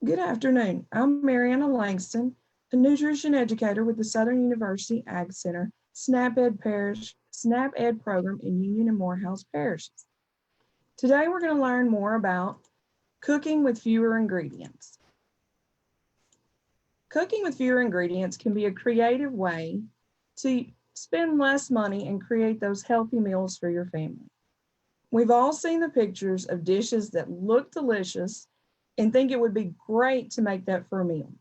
Good afternoon. I'm Marianna Langston, a nutrition educator with the Southern University Ag Center SNAP Ed program in Union and Morehouse parishes. Today we're going to learn more about cooking with fewer ingredients. Cooking with fewer ingredients can be a creative way to spend less money and create those healthy meals for your family. We've all seen the pictures of dishes that look delicious and think it would be great to make that for a meal.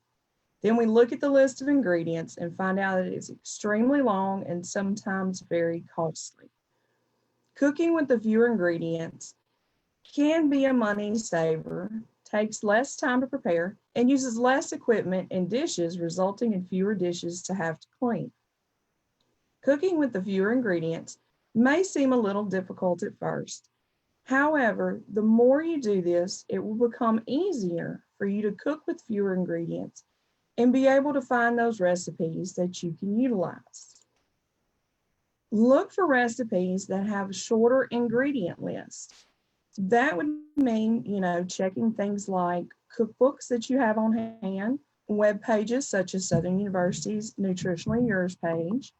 Then we look at the list of ingredients and find out that it's extremely long and sometimes very costly. Cooking with the fewer ingredients can be a money saver, takes less time to prepare, and uses less equipment and dishes, resulting in fewer dishes to have to clean. Cooking with the fewer ingredients may seem a little difficult at first. However, the more you do this, it will become easier for you to cook with fewer ingredients and be able to find those recipes that you can utilize. Look for recipes that have a shorter ingredient list. That would mean, checking things like cookbooks that you have on hand, web pages such as Southern University's Nutritionally Yours page,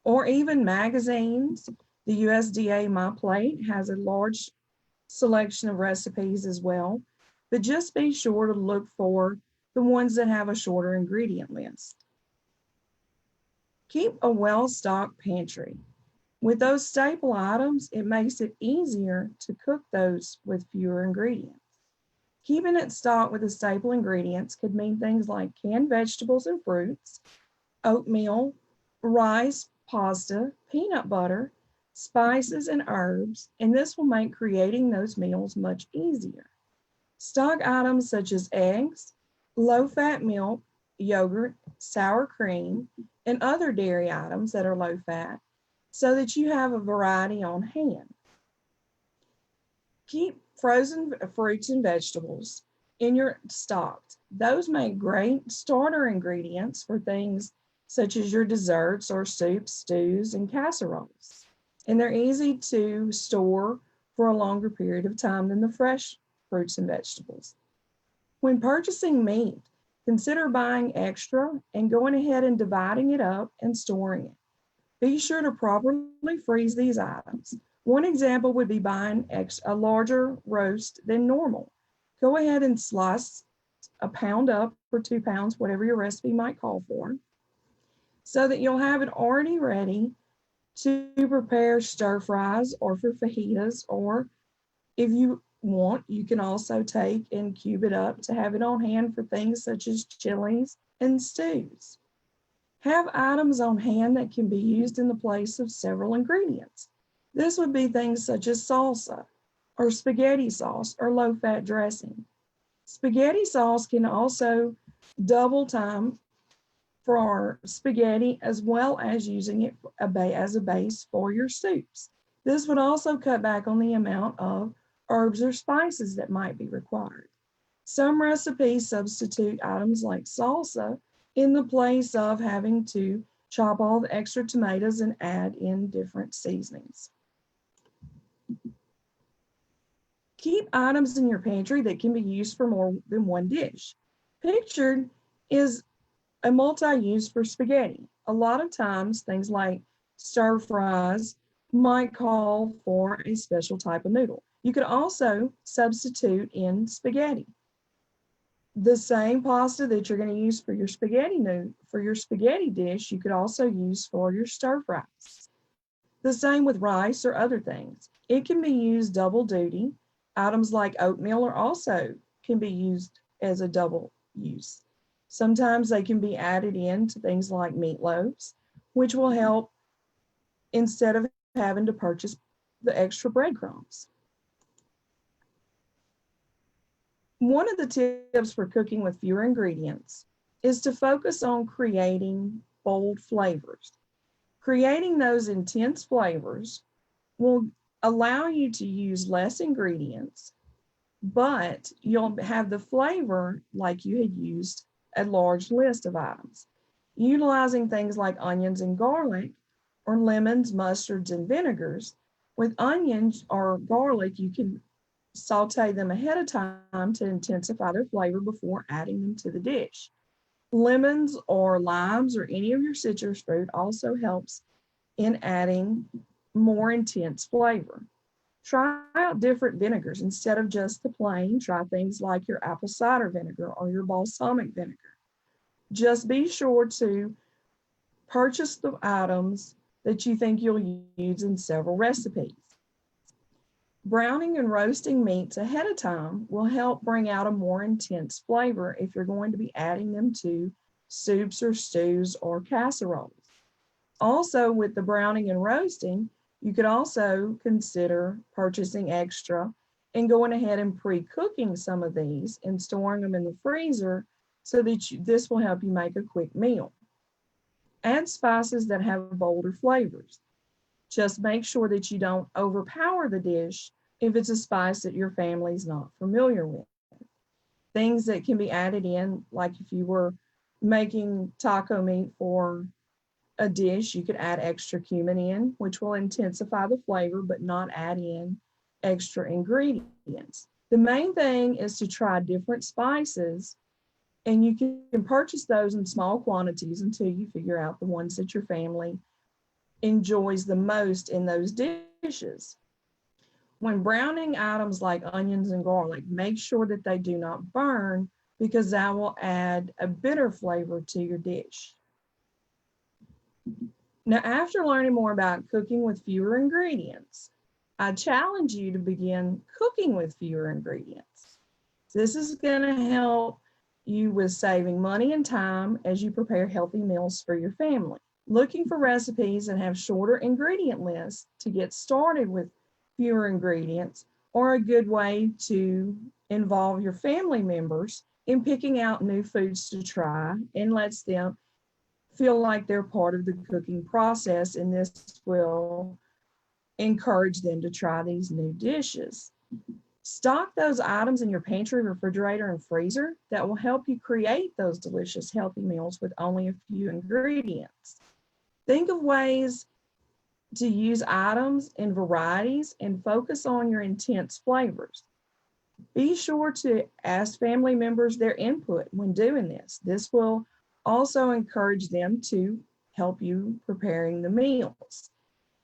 or even magazines. The USDA My Plate has a large selection of recipes as well, but just be sure to look for the ones that have a shorter ingredient list. Keep a well-stocked pantry. With those staple items, it makes it easier to cook those with fewer ingredients. Keeping it stocked with the staple ingredients could mean things like canned vegetables and fruits, oatmeal, rice, pasta, peanut butter, spices, and herbs, and this will make creating those meals much easier. Stock items such as eggs, low-fat milk, yogurt, sour cream, and other dairy items that are low-fat so that you have a variety on hand. Keep frozen fruits and vegetables in your stocked. Those make great starter ingredients for things such as your desserts or soups, stews, and casseroles. And they're easy to store for a longer period of time than the fresh fruits and vegetables. When purchasing meat, consider buying extra and going ahead and dividing it up and storing it. Be sure to properly freeze these items. One example would be buying a larger roast than normal. Go ahead and slice a pound up or 2 pounds, whatever your recipe might call for, so that you'll have it already ready to prepare stir fries or for fajitas, or if you want, you can also take and cube it up to have it on hand for things such as chilies and stews. Have items on hand that can be used in the place of several ingredients. This would be things such as salsa or spaghetti sauce or low-fat dressing. Spaghetti sauce can also double time for our spaghetti as well as using it as a base for your soups. This would also cut back on the amount of herbs or spices that might be required. Some recipes substitute items like salsa in the place of having to chop all the extra tomatoes and add in different seasonings. Keep items in your pantry that can be used for more than one dish. Pictured is a multi-use for spaghetti. A lot of times, things like stir fries might call for a special type of noodle. You could also substitute in spaghetti. The same pasta that you're going to use for your spaghetti dish, you could also use for your stir fries. The same with rice or other things. It can be used double duty. Items like oatmeal can be used as a double use. Sometimes they can be added in to things like meatloaves, which will help instead of having to purchase the extra breadcrumbs. One of the tips for cooking with fewer ingredients is to focus on creating bold flavors. Creating those intense flavors will allow you to use less ingredients, but you'll have the flavor like you had used a large list of items. Utilizing things like onions and garlic, or lemons, mustards, and vinegars. With onions or garlic, you can saute them ahead of time to intensify their flavor before adding them to the dish. Lemons or limes or any of your citrus fruit also helps in adding more intense flavor. Try out different vinegars instead of just the plain. Try things like your apple cider vinegar or your balsamic vinegar. Just be sure to purchase the items that you think you'll use in several recipes. Browning and roasting meats ahead of time will help bring out a more intense flavor if you're going to be adding them to soups or stews or casseroles. Also, with the browning and roasting, you could also consider purchasing extra and going ahead and pre-cooking some of these and storing them in the freezer so that this will help you make a quick meal. Add spices that have bolder flavors. Just make sure that you don't overpower the dish if it's a spice that your family's not familiar with. Things that can be added in, like if you were making taco meat for a dish, you could add extra cumin in, which will intensify the flavor but not add in extra ingredients. The main thing is to try different spices, and you can purchase those in small quantities until you figure out the ones that your family enjoys the most in those dishes. When browning items like onions and garlic, make sure that they do not burn because that will add a bitter flavor to your dish. Now, after learning more about cooking with fewer ingredients, I challenge you to begin cooking with fewer ingredients. This is going to help you with saving money and time as you prepare healthy meals for your family. Looking for recipes that have shorter ingredient lists to get started with fewer ingredients are a good way to involve your family members in picking out new foods to try and lets them feel like they're part of the cooking process, and this will encourage them to try these new dishes. Stock those items in your pantry, refrigerator, and freezer that will help you create those delicious, healthy meals with only a few ingredients. Think of ways to use items in varieties and focus on your intense flavors. Be sure to ask family members their input when doing this. This will also encourage them to help you preparing the meals.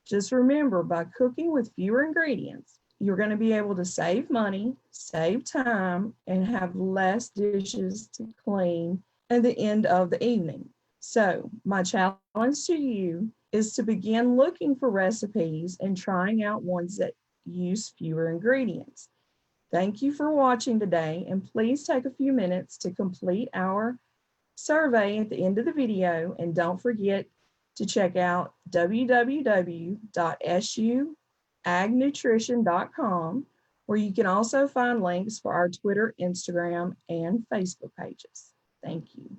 Just remember, by cooking with fewer ingredients, you're going to be able to save money, save time, and have less dishes to clean at the end of the evening. So my challenge to you is to begin looking for recipes and trying out ones that use fewer ingredients. Thank you for watching today, and please take a few minutes to complete our survey at the end of the video, and don't forget to check out www.suagnutrition.com, where you can also find links for our Twitter, Instagram, and Facebook pages. Thank you.